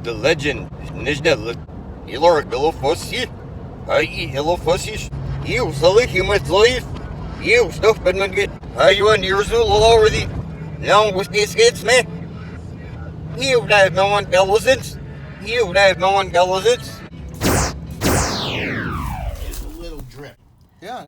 The legend is that Ilor Ilofossi, I Ilofossis, you Salikim with life, you stuff but not get, you on yours already. Now with these kids, man. You have no one gallows. You have no one gallows. Just a little drip. Yeah.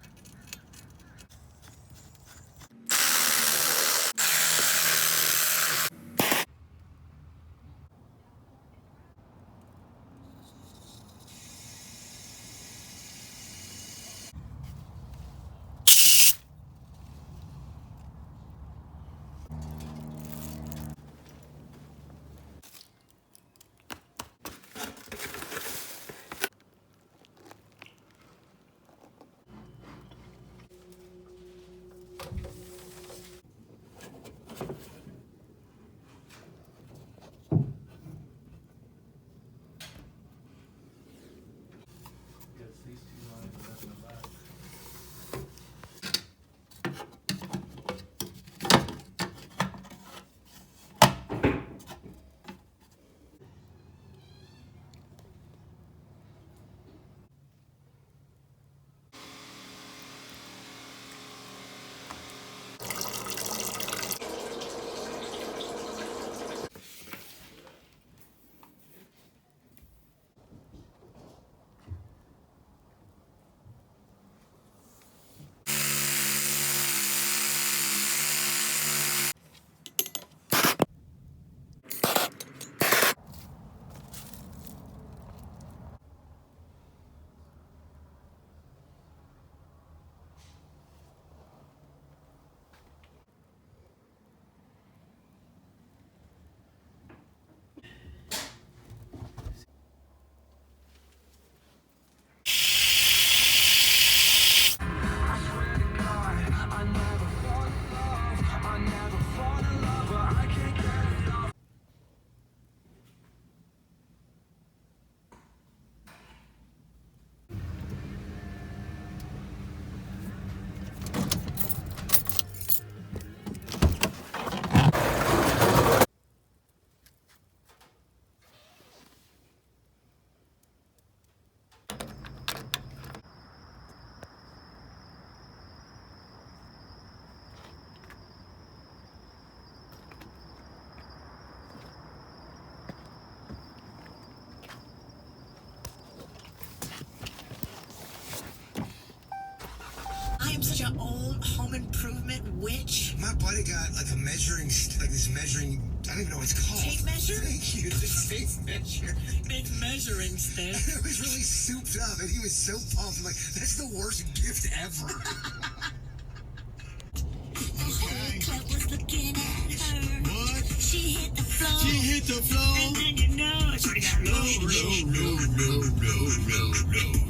I am such an old home improvement witch. My buddy got like a measuring, like this measuring, I don't even know what it's called. Tape measure? Thank you, the tape measure. It's measuring stick. It was really souped up and he was so pumped. I'm like, that's the worst gift ever. Okay. Club was looking at her. What? She hit the floor. She hit the floor. And then you know she got low. No.